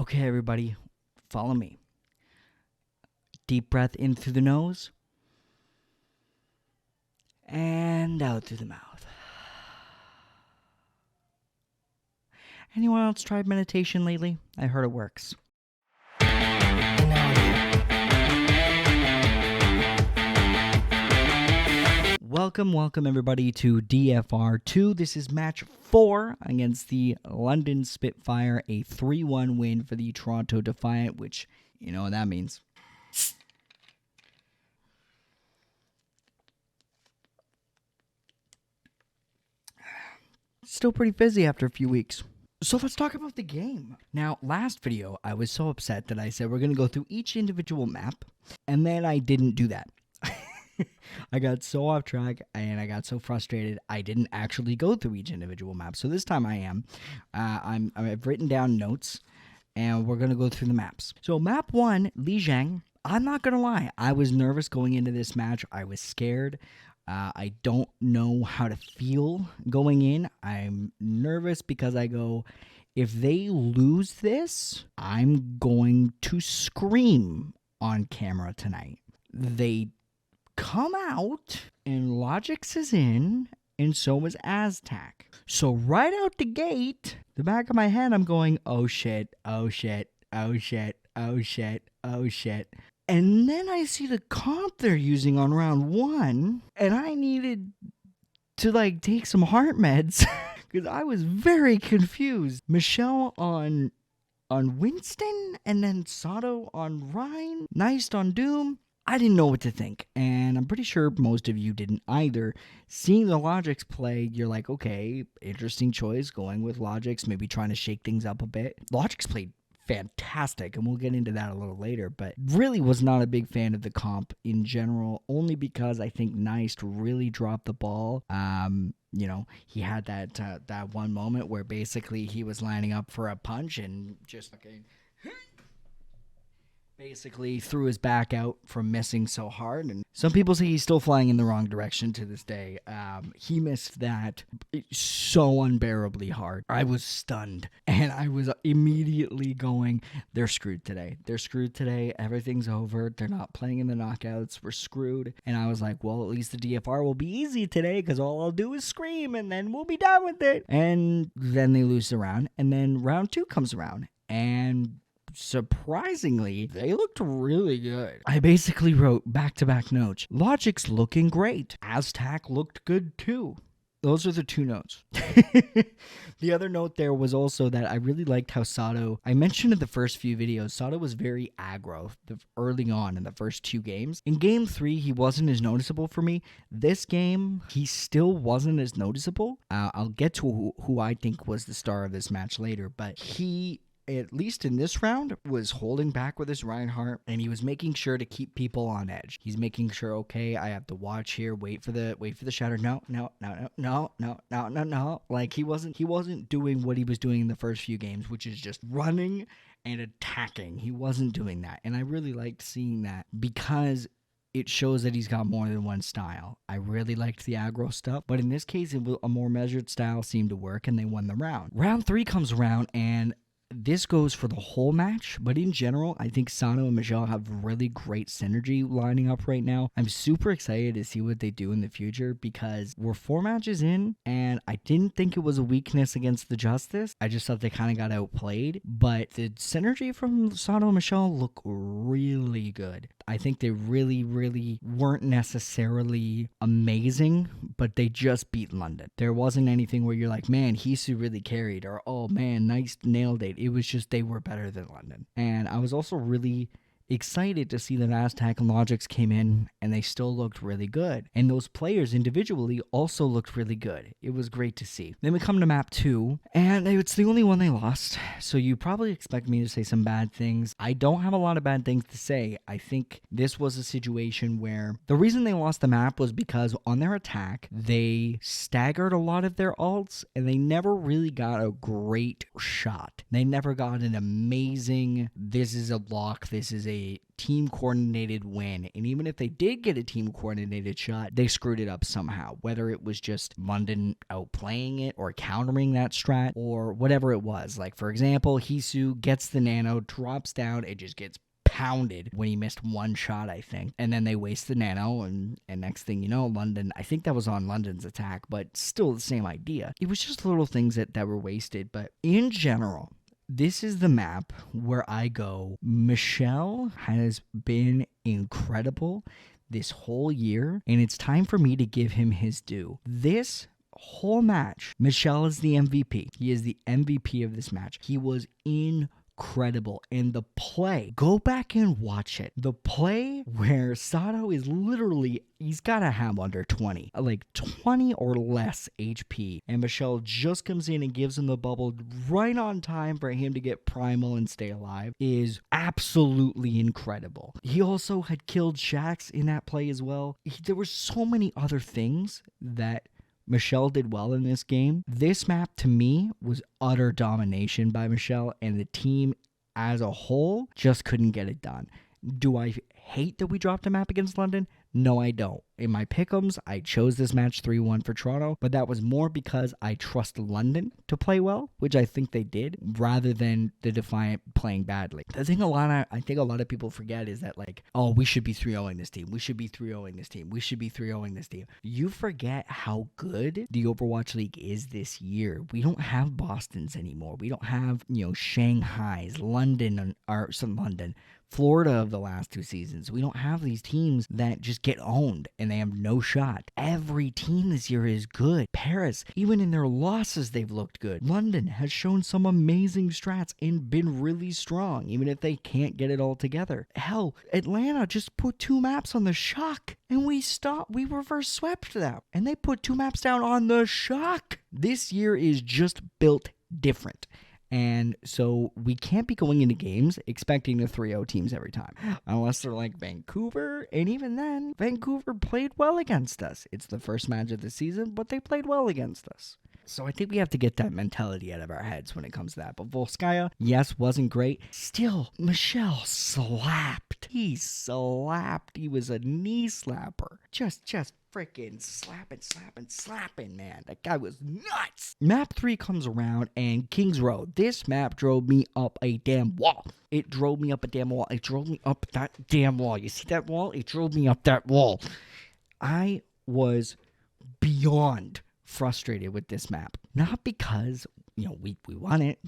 Okay, everybody, follow me. Deep breath in through the nose and out through the mouth. Anyone else tried meditation lately? I heard it works. Welcome everybody to DFR 2. This is match 4 against the London Spitfire, a 3-1 win for the Toronto Defiant, which, you know what that means. Still pretty fizzy after a few weeks. So let's talk about the game. Now, last video, I was so upset that I said we're going to go through each individual map, and then I didn't do that. I got so off track and I got so frustrated I didn't actually go through each individual map. So this time I am. I've written down notes and we're going to go through the maps. So map 1, Lijiang. I'm not going to lie. I was nervous going into this match. I was scared. I don't know how to feel going in. I'm nervous because I go, if they lose this, I'm going to scream on camera tonight. They come out and Logix is in and so is Aztec. So right out the gate, the back of my head, I'm going, oh shit, oh shit, oh shit, oh shit, oh shit. And then I see the comp they're using on round 1 and I needed to take some heart meds because I was very confused. Michelle on Winston and then Sato on Rhine, Neist on Doom. I didn't know what to think, and I'm pretty sure most of you didn't either. Seeing the Logix play, you're like, okay, interesting choice, going with Logix, maybe trying to shake things up a bit. Logix played fantastic, and we'll get into that a little later, but really was not a big fan of the comp in general, only because I think Neist really dropped the ball. He had that one moment where basically he was lining up for a punch and just basically threw his back out from missing so hard, and some people say he's still flying in the wrong direction to this day. He missed that so unbearably hard. I was stunned, and I was immediately going, they're screwed today. They're screwed today. Everything's over. They're not playing in the knockouts. We're screwed. And I was like, well, at least the DFR will be easy today because all I'll do is scream, and then we'll be done with it. And then they lose the round, and then round 2 comes around, and surprisingly, they looked really good. I basically wrote back-to-back notes. Logix looking great. Aztec looked good too. Those are the 2 notes. The other note there was also that I really liked how Sato, I mentioned in the first few videos, Sato was very aggro early on in the first 2 games. In game 3, he wasn't as noticeable for me. This game, he still wasn't as noticeable. I'll get to who I think was the star of this match later, but he, at least in this round, was holding back with his Reinhardt, and he was making sure to keep people on edge. He's making sure, okay, I have to watch here, wait for the shatter. No. Like he wasn't doing what he was doing in the first few games, which is just running and attacking. He wasn't doing that, and I really liked seeing that because it shows that he's got more than one style. I really liked the aggro stuff, but in this case, a more measured style seemed to work, and they won the round. Round 3 comes around, and this goes for the whole match, but in general, I think Sato and Michelle have really great synergy lining up right now. I'm super excited to see what they do in the future because we're 4 matches in, and I didn't think it was a weakness against the Justice. I just thought they kind of got outplayed, but the synergy from Sato and Michelle look really good. I think they really weren't necessarily amazing, but they just beat London. There wasn't anything where you're like, man, Hisu really carried, or oh man, Neist nailed it. It was just they were better than London. And I was also really excited to see that Aztec and Logix came in and they still looked really good. And those players individually also looked really good. It was great to see. Then we come to map 2, and it's the only one they lost. So you probably expect me to say some bad things. I don't have a lot of bad things to say. I think this was a situation where the reason they lost the map was because on their attack, they staggered a lot of their ults and they never really got a great shot. They never got an amazing, this is a block, this is a a team coordinated win. And even if they did get a team coordinated shot, they screwed it up somehow. Whether it was just London outplaying it or countering that strat or whatever it was. Like, for example, Hisu gets the nano, drops down, and just gets pounded when he missed one shot, I think. And then they waste the nano, and next thing you know, London, I think that was on London's attack, but still the same idea. It was just little things that were wasted. But in general, this is the map where I go, Michel has been incredible this whole year, and it's time for me to give him his due. This whole match, Michel is the MVP. He is the MVP of this match. He was incredible. And the play, go back and watch it. The play where Sato is literally, he's got to have under 20, like 20 or less HP. And Michel just comes in and gives him the bubble right on time for him to get primal and stay alive is absolutely incredible. He also had killed Shax in that play as well. There were so many other things that Michel did well in this game. This map, to me, was utter domination by Michel, and the team as a whole just couldn't get it done. Do I hate that we dropped a map against London? No, I don't. In my pick'ems, I chose this match 3-1 for Toronto, but that was more because I trust London to play well, which I think they did, rather than the Defiant playing badly. The thing I think a lot of people forget is that, like, oh, we should be 3-0ing this team. We should be 3-0ing this team. We should be 3-0ing this team. You forget how good the Overwatch League is this year. We don't have Bostons anymore. We don't have, Shanghai's, London, Florida of the last 2 seasons. We don't have these teams that just get owned and they have no shot. Every team this year is good. Paris, even in their losses, they've looked good. London has shown some amazing strats and been really strong, even if they can't get it all together. Hell, Atlanta just put 2 maps on the Shock and we reverse swept them. And they put 2 maps down on the Shock. This year is just built different. And so we can't be going into games expecting the 3-0 teams every time, unless they're like Vancouver. And even then, Vancouver played well against us. It's the first match of the season, but they played well against us. So I think we have to get that mentality out of our heads when it comes to that. But Volskaya, yes, wasn't great. Still, Michel slapped. He slapped. He was a knee slapper. Just freaking slapping, man. That guy was nuts. Map 3 comes around, and Kings Road. This map drove me up a damn wall. It drove me up a damn wall. It drove me up that damn wall. You see that wall? It drove me up that wall. I was beyond frustrated with this map. Not because, we won it.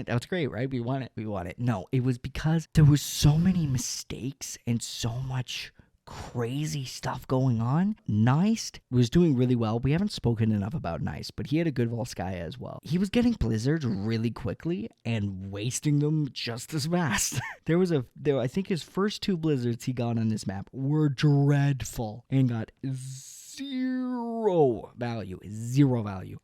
That's great, right? We won it. No, it was because there was so many mistakes and so much crazy stuff going on. Nice was doing really well. We haven't spoken enough about Nice, but he had a good Volskaya as well. He was getting blizzards really quickly and wasting them just as fast. I think his first 2 blizzards he got on this map were dreadful and got zero value,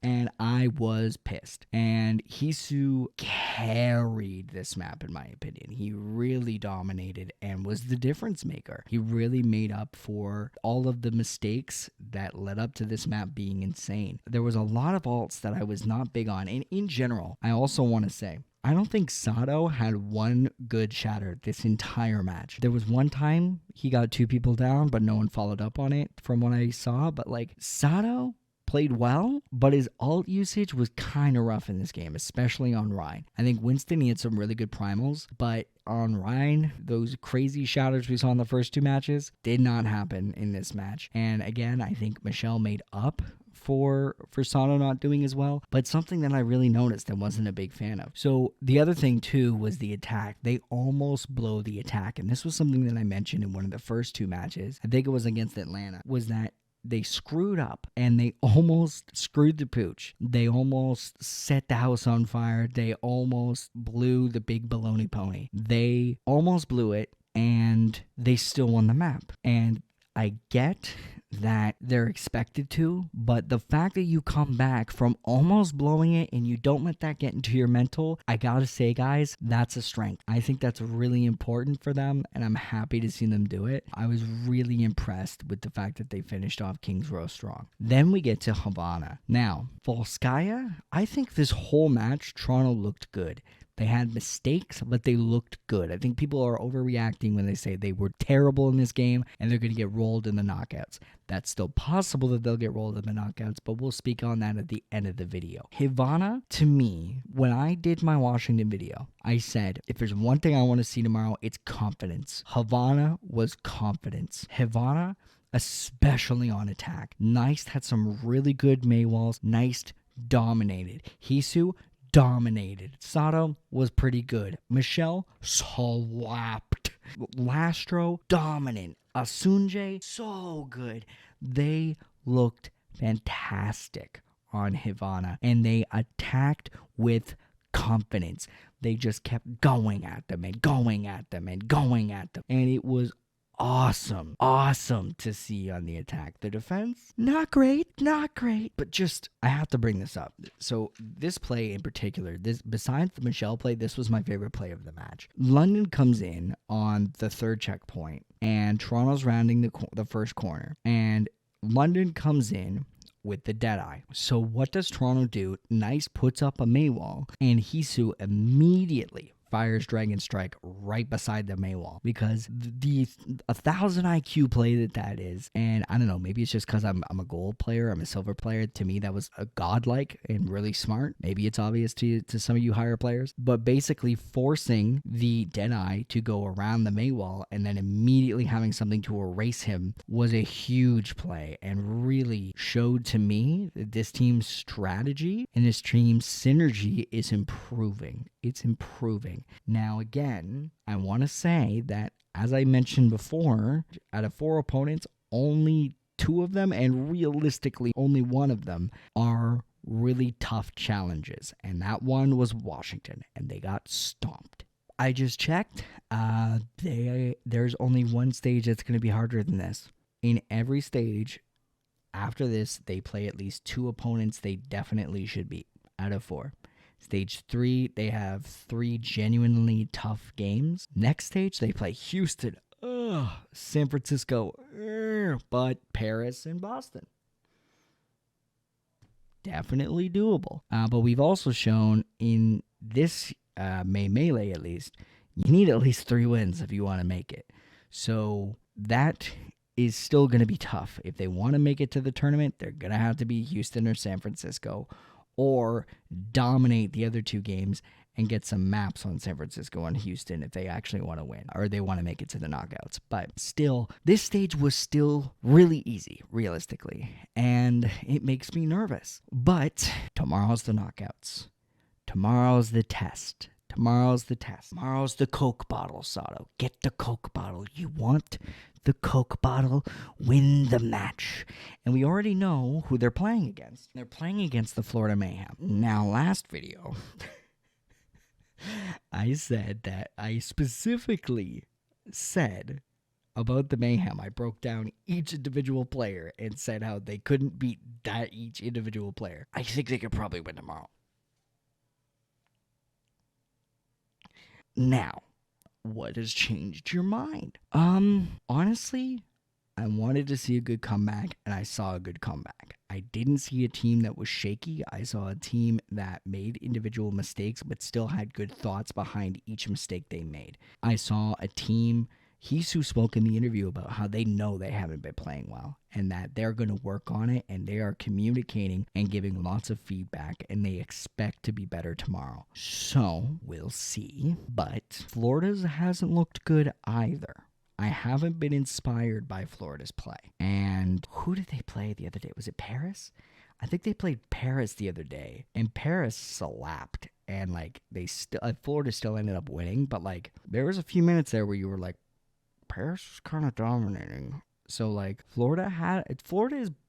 and I was pissed. And Hisu carried this map, in my opinion. He really dominated and was the difference maker. He really made up for all of the mistakes that led up to this map being insane. There was a lot of ults that I was not big on, and in general, I also want to say, I don't think Sato had one good shatter this entire match. There was one time he got 2 people down, but no one followed up on it from what I saw. But Sato played well, but his ult usage was kind of rough in this game, especially on Rhine. I think Winston, he had some really good primals, but on Rhine, those crazy shatters we saw in the first 2 matches did not happen in this match. And again, I think Michel made up for Sato not doing as well, but something that I really noticed and wasn't a big fan of. So the other thing too was the attack. They almost blow the attack, and this was something that I mentioned in one of the first 2 matches. I think it was against Atlanta, was that they screwed up and they almost screwed the pooch. They almost set the house on fire. They almost blew the big baloney pony. They almost blew it, and they still won the map. And I get that they're expected to, but the fact that you come back from almost blowing it and you don't let that get into your mental, I gotta say, guys, that's a strength. I think that's really important for them, and I'm happy to see them do it. I was really impressed with the fact that they finished off Kings Row strong. Then we get to Havana. Now, Volskaya, I think this whole match, Toronto looked good. They had mistakes, but they looked good. I think people are overreacting when they say they were terrible in this game and they're going to get rolled in the knockouts. That's still possible that they'll get rolled in the knockouts, but we'll speak on that at the end of the video. Hivana, to me, when I did my Washington video, I said, if there's one thing I want to see tomorrow, it's confidence. Hivana was confidence. Hivana, especially on attack. Nice had some really good Maywalls. Nice dominated. Hisu dominated. Sato was pretty good. Michelle slapped. Lastro dominant. Asunje so good. They looked fantastic on Hivana, and they attacked with confidence. They just kept going at them and going at them and going at them, and it was awesome to see on the attack. The defense, not great, but just, I have to bring this up. So this play in particular, this, besides the Michelle play, this was my favorite play of the match. London comes in on the third checkpoint, and Toronto's rounding the first corner, and London comes in with the Deadeye. So what does Toronto do? Nice puts up a Maywall, and Hisu immediately fires Dragon Strike right beside the Maywall, because the 1,000 IQ play that is, and I don't know, maybe it's just because I'm a gold player, I'm a silver player. To me, that was a godlike and really smart. Maybe it's obvious to some of you higher players, but basically forcing the Deadeye to go around the Maywall and then immediately having something to erase him was a huge play, and really showed to me that this team's strategy and this team's synergy is improving. It's improving. Now, again, I want to say that, as I mentioned before, out of 4 opponents, only 2 of them, and realistically only 1 of them, are really tough challenges. And that one was Washington, and they got stomped. I just checked. There's only 1 stage that's going to be harder than this. In every stage after this, they play at least 2 opponents they definitely should beat out of 4. Stage 3, they have 3 genuinely tough games. Next stage, they play Houston, San Francisco, but Paris and Boston. Definitely doable. But we've also shown in this Melee, at least, you need at least 3 wins if you want to make it. So that is still going to be tough. If they want to make it to the tournament, they're going to have to be Houston or San Francisco, or dominate the other 2 games and get some maps on San Francisco and Houston if they actually want to win, or they want to make it to the knockouts. But still, this stage was still really easy, realistically, and it makes me nervous. But tomorrow's the knockouts. Tomorrow's the test. Tomorrow's the test. Tomorrow's the Coke bottle, Sato. Get the Coke bottle. You want the Coke bottle, win the match. And we already know who they're playing against. They're playing against the Florida Mayhem. Now, last video, I said that I specifically said about the Mayhem. I broke down each individual player and said how they couldn't beat each individual player. I think they could probably win tomorrow. Now, what has changed your mind? Honestly, I wanted to see a good comeback, and I saw a good comeback. I didn't see a team that was shaky. I saw a team that made individual mistakes, but still had good thoughts behind each mistake they made. I saw a team, Hisu spoke in the interview about how they know they haven't been playing well, and that they're going to work on it, and they are communicating and giving lots of feedback, and they expect to be better tomorrow. So, we'll see. But Florida's hasn't looked good either. I haven't been inspired by Florida's play. And who did they play the other day? Was it Paris? I think they played Paris the other day, and Paris slapped. And like they still, Florida still ended up winning, but like there was a few minutes there where you were like, Paris was kind of dominating. So like Florida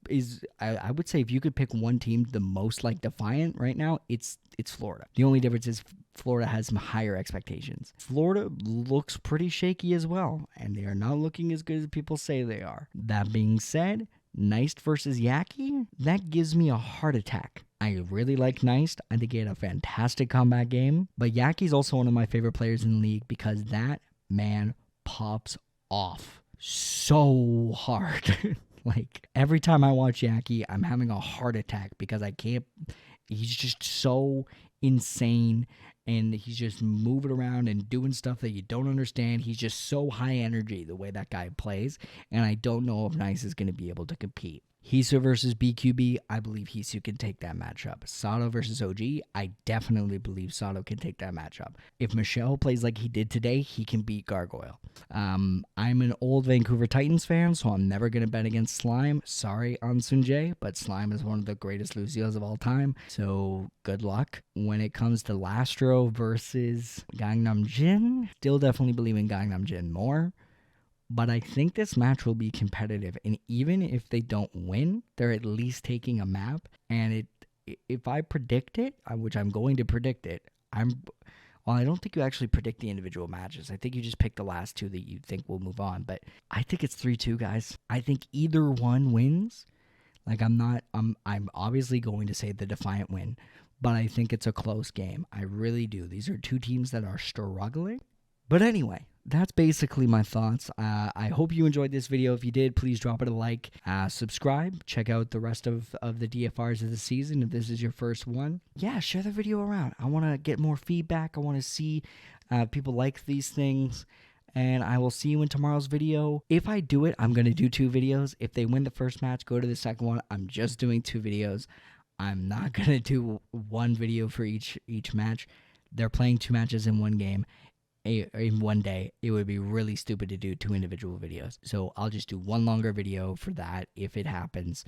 is I would say if you could pick one team the most like defiant right now, it's Florida. The only difference is Florida has some higher expectations. Florida looks pretty shaky as well, and they are not looking as good as people say they are. That being said, Neist versus Yaki, that gives me a heart attack. I really like Neist. I think he had a fantastic comeback game, but Yaki's also one of my favorite players in the league because that man pops off so hard. Like every time I watch Yaki, I'm having a heart attack because I can't. He's just so insane and he's just moving around and doing stuff that you don't understand. He's just so high energy the way that guy plays, and I don't know if Nice is going to be able to compete. Hisu versus BQB, I believe Hisu can take that matchup. Sato versus OG, I definitely believe Sato can take that matchup. If Michelle plays like he did today, he can beat Gargoyle. I'm an old Vancouver Titans fan, so I'm never going to bet against Slime. Sorry, Ansunjae, but Slime is one of the greatest Lucios of all time, so good luck. When it comes to Lastro versus Gangnam Jin, still definitely believe in Gangnam Jin more. But I think this match will be competitive, and even if they don't win, they're at least taking a map. And if I predict it, which I'm going to predict it, well, I don't think you actually predict the individual matches. I think you just pick the last two that you think will move on. But I think it's 3-2, guys. I think either one wins. Like, I'm obviously going to say the Defiant win, but I think it's a close game. I really do. These are two teams that are struggling. But anyway, that's basically my thoughts. I hope you enjoyed this video. If you did, please drop it a like. Subscribe. Check out the rest of the DFRs of the season if this is your first one. Yeah, share the video around. I want to get more feedback. I want to see people like these things. And I will see you in tomorrow's video. If I do it, I'm going to do 2 videos. If they win the first match, go to the second one. I'm just doing 2 videos. I'm not going to do 1 video for each match. They're playing 2 matches in one game. In one day. It would be really stupid to do 2 individual videos. So I'll just do 1 longer video for that if it happens.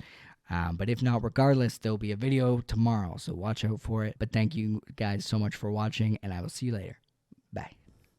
But if not, regardless, there'll be a video tomorrow. So watch out for it. But thank you guys so much for watching, and I will see you later. Bye.